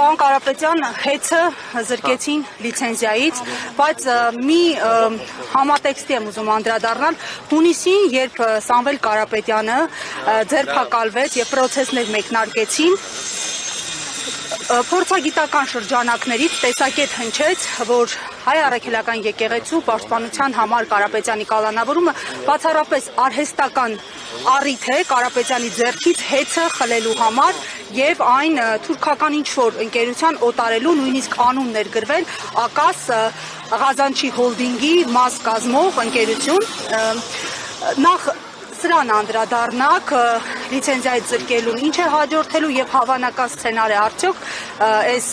Պարոն Կարապետյան, հեծը զրկեցին լիցենզիայից, բայց մի համատեքստի եմ ուզում անդրադառնալ, հունիսին, երբ Սամվել Կարապետյանը ձերբակալվեց եւ պրոցեսներ մեկնարկեցին, փորձագիտական շրջանակներից տեսակետ հնչեց, որ հայ առաքելական եկեղեցու պաշտպանության համար Կարապետյանի կալանավորումը բացառապես արհեստական առիթ է Կարապետյանի ձեռքից հեծը խլելու համար եւ այն թուրքական ինչ-որ ընկերության օտարելու նույնիսկ անուն ներգրվել Ակաս Ղազանչի հոլդինգի մաս կազմող ընկերություն նախ Սրան անդրադառնաք լիցենզիայից զրկելուն ինչ է հաջորդելու եւ հավանական սցենար է արդյոք այս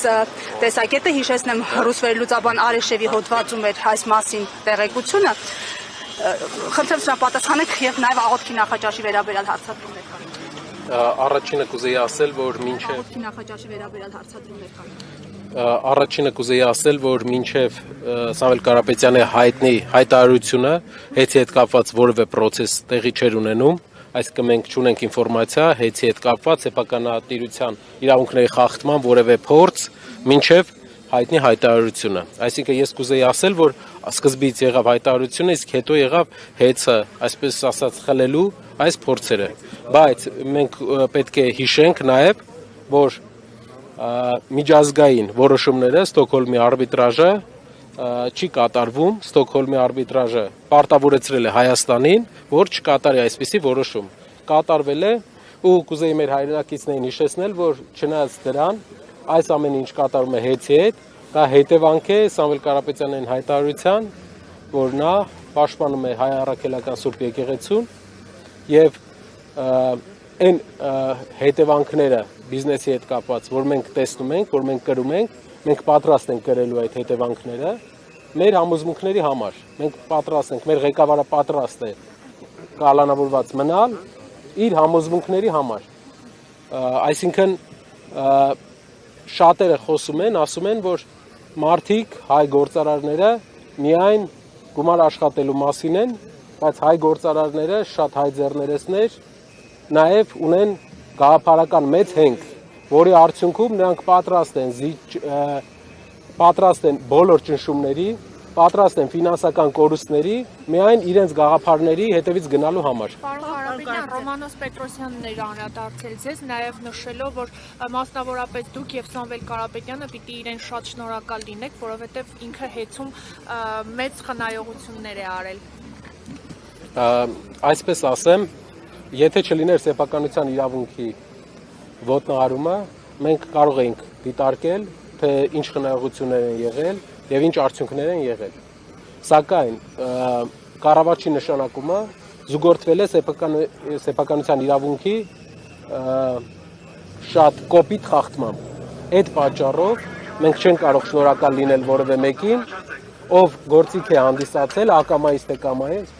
տեսակետը հիշեցնեմ ռուսվերլուծաբան Արեշևի հոդվածում էր այս մասին տեղեկությունը խնդրեմ սրա պատասխանեք եւ նաեւ աղոթքի նախաճաշի վերաբերյալ հարցադրումներ կան Առաջինը կուզեի ասել որ մինչեւ աղոթքի նախաճաշի վերաբերյալ հարցադրումներ կան Առաջինը կուզեի ասել, որ մինչև Սամվել Կարապետյանի հայտնի հայտարարությունը հեծի հետ կապված որևէ պրոցես տեղի չէր ունենում, այսինքն մենք չունենք ինֆորմացիա հեծի հետ կապված սեփականատիրության իրավունքների խախտման որևէ փորձ մինչև հայտնի հայտարարությունը։ Այսինքն ես կուզեի ասել, որ սկզբից եղավ հայտարարությունը, իսկ հետո եղավ հեծը, այսպես ասած, խլելու այս փորձերը։ Բայց մենք պետք է հիշենք նաև, որ միջազգային որոշումները Ստոկհոլմի արբիտրաժը չի կատարվում, Ստոկհոլմի արբիտրաժը պարտավորեցրել է Հայաստանին, որ չկատարի այսպիսի որոշում։ Կատարվել է ու կուզեի մեր հայրենակիցներին հիշեցնել, որ չնայած դրան այս ամենը ինչ կատարում է հեծի հետ, դա հետևանք է Սամվել Կարապետյանի հայտարարության, որ նա պաշտպանում է հայ առաքելական Սուրբ եկեղեցուն եւ այն հետևանքները բիզնեսի հետ կապված, որ մենք տեսնում ենք, որ մենք կրում ենք, մենք պատրաստ ենք կրելու այդ հետևանքները մեր համոզմունքների համար։ Մենք պատրաստ ենք, մեր ղեկավարը պատրաստ է կալանավորված մնալ իր համոզմունքների համար։ Այսինքն շատերը խոսում են, ասում են, որ մարդիկ, հայ գործարարները միայն գումար աշխատելու մասին են, բայց հայ գործարարները շատ հայ ձեռներեցներ նաև ունեն գաղափարական մեծ հենք, որի արդյունքում նրանք պատրաստ են բոլոր ճնշումների, պատրաստ են ֆինանսական կորուստների, միայն իրենց գաղափարների հետևից գնալու համար։ Պարոն Կարապետյան, Ռոմանոս Պետրոսյանն էր անդրադարձել ձեզ, նաև նշելով, որ մասնավորապես դուք եւ Սամվել Կարապետյանը պիտի իրեն շատ շնորհակալ լինեք, որովհետեւ ինքը հեծում մեծ խնայողություններ է արել։ Այսպես ասեմ, եթե չլիներ սեփականության իրավունքի ոտնահարումը, մենք կարող էինք դիտարկել, թե ինչ խնայողություններ են եղել եւ ինչ արդյունքներ են եղել։ Սակայն կառավարչի նշանակումը զուգորդվել է սեփականության իրավունքի շատ կոպիտ խախտմամբ։ Այդ պատճառով մենք չենք կարող շնորհակալ լինել որևէ մեկին, ով գործիք է հանդիսացել ակամայից թե կամայից,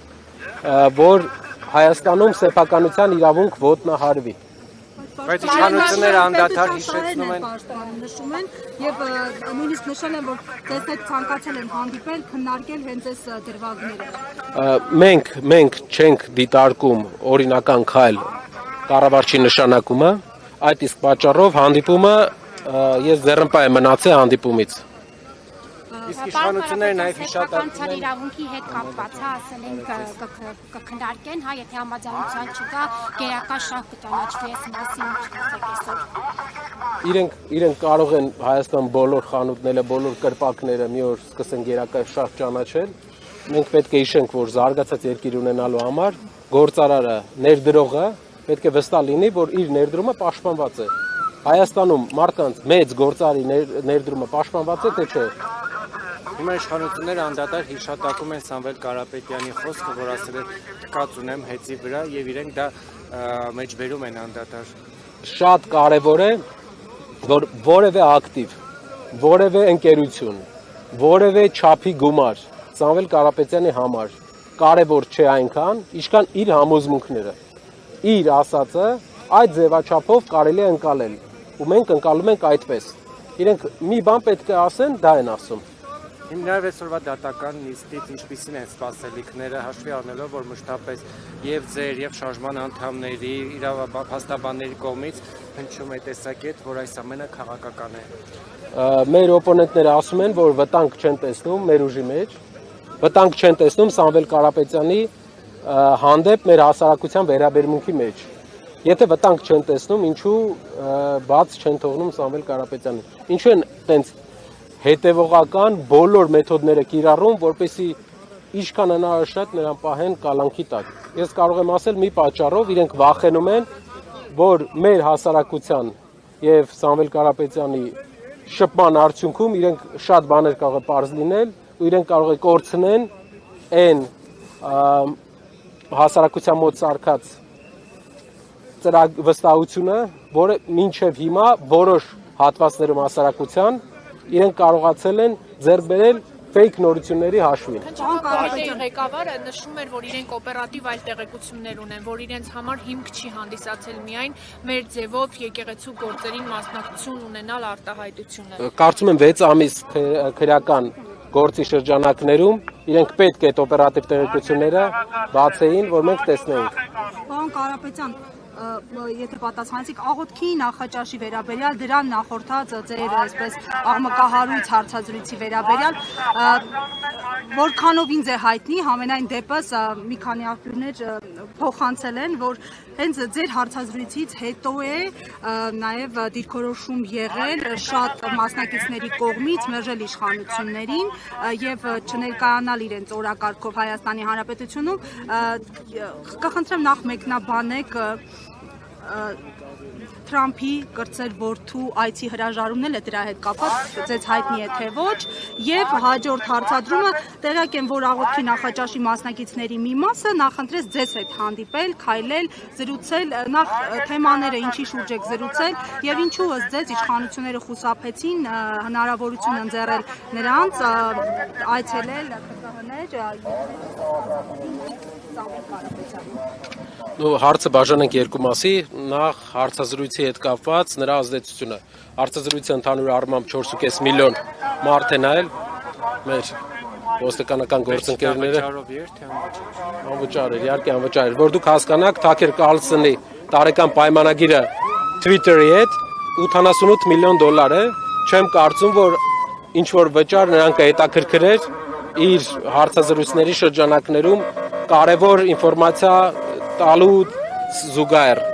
որ Հայաստանում սեփականության իրավունք ոտնահարվի։ Բայց իշխանությունները անդադար հիշեցնում են նշում են եւ նույնիսկ նշել են, որ ձեզ հետ ցանկացել են հանդիպել, քննարկել հենց այս դրվագները։ Մենք չենք դիտարկում օրինական քայլ կառավարչի նշանակումը, այդ իսկ պատճառով հանդիպումը ես ձեռնպահ եմ մնացել հանդիպումից։ Իսկ իշխանությունները նաև հիշատակում են իրավունքի հետ կապված, հա, ասել են կքննարկեն, հա, եթե համաձայնության չկա, գերակա շահ կճանաչվի այս մասին, չկասեք այսօր։ Իրենք կարող են Հայաստան բոլոր խանութները, բոլոր կրպակները մի օր սկսեն գերակա շահ ճանաչել։ Մենք պետք է հիշենք, որ զարգացած երկիր ունենալու համար գործարարը, ներդրողը պետք է վստահ լինի, որ իր ներդրումը պաշտպանված է։ Հայաստանում մարդկանց մեծ գործարարի ներդրումը պաշտպանված է, թե չէ։ Հիմա իշխանությունները անդադար հիշատակում են Սամվել Կարապետյանի խոսքը, որ ասել է կաց ունեմ հեծի վրա եւ իրենք դա մեջբերում են անդադար։ Շատ կարևոր է, որ որևէ ակտիվ, որևէ ընկերություն, որևէ չափի գումար Սամվել Կարապետյանի համար կարևոր չէ այնքան, ինչքան իր համոզմունքները։ Իր ասածը այդ ձևաչափով կարելի է ընկալել, ու մենք ընկալում ենք այդպես։ Իրենք մի բան պետք է ասեն, դա են ասում։ Հիմնարվ այսօրվա դատական նիստից ինչպիսին են սպասելիքները, հաշվի առնելով, որ մշտապես եւ ձեր եւ շարժման անդամների, իրավապաշտպանների կողմից հնչում է տեսակետ, որ այս ամենը քաղաքական է։ Մեր օպոնենտները ասում են, որ վտանգ չեն տեսնում մեր ուժի մեջ, վտանգ չեն տեսնում Սամվել Կարապետյանի հանդեպ մեր հասարակության վերաբերմունքի մեջ։ Եթե վտանգ չեն տեսնում, ինչու բաց չեն թողնում Սամվել Կարապետյանին։ Ինչու են տենց հետևողական բոլոր մեթոդները կիրառում, որպեսզի ինչքան հնարավոր շատ նրան պահեն կալանքի տակ։ Ես կարող եմ ասել մի պատճառով իրենք վախենում են, որ մեր հասարակության եւ Սամվել Կարապետյանի շփման արդյունքում իրենք շատ բաներ կարող է պարզ լինել, ու իրենք կարող է կորցնեն այն հասարակության մոտ սարքած վստահությունը, որը մինչև հիմա որոշ հատվածներում հասարակության իրենք կարողացել են ձեռք բերել ֆեյք նորությունների հաշվին։ Քննադատի ղեկավարը նշում էր, որ իրենք օպերատիվ այլ տեղեկություններ ունեն, որ իրենց համար հիմք չի հանդիսացել միայն մեր ձևով եկեղեցու գործերին մասնակցություն ունենալ արտահայտությունը։ Կարծում եմ 6 ամիս քրեական գործի շրջանակներում իրենք պետք է այդ օպերատիվ տեղեկությունները բացեին, որ մենք տեսնեինք։ Պարոն Կարապետյան, եթե պատասխանեցիք աղոթքի նախաճաշի վերաբերյալ, դրան նախորդած ձեր այսպես աղմկահարույց հարցազրույցի վերաբերյալ, որքանով ինձ է հայտնի, համենայն դեպս մի քանի աղբյուրներ փոխանցել են, որ հենց ձեր հարցազրույցից հետո է նաև դիրքորոշում եղել շատ մասնակիցների կողմից մերժել իշխանություններին եւ չներկայանալ իրենց օրակարգով Հայաստանի Հանրապետությունում, կխնդրեմ նախ մեկնաբանեք Թրամփի կրտսեր որդու այցի հրաժարումն էլ է դրա հետ կապված, ձեզ հայտնի է թե ոչ, եւ հաջորդ հարցադրումը տեղյակ եմ, որ աղոթքի նախաճաշի մասնակիցների մի մասը նախընտրեց ձեզ հետ հանդիպել, քայլել, զրուցել, նախ թեմաները ինչի շուրջ եք զրուցել եւ ինչու ըստ ձեզ իշխանությունները խուսափեցին հնարավորություն ընձեռել նրանց այցելել Հարցը բաժանենք երկու մասի, նախ հարցազրույցի հետ կապված նրա ազդեցությունը։ Հարցազրույցը ընդհանուր առմամբ 4.5 միլիոն մարդ է նայել, մեր ոստիկանական գործընկերները անվճար էր, իհարկե անվճար էր, որ դուք հասկանաք, Թաքեր Կարլսոնի տարեկան պայմանագիրը Twitter-ի հետ 88 միլիոն դոլար է, չեմ կարծում, որ ինչ որ վճար նրան կհետաքրքրեր իր հարցազրույցների շրջանակներում կարևոր ինֆորմացիա տալու զուգահեռ։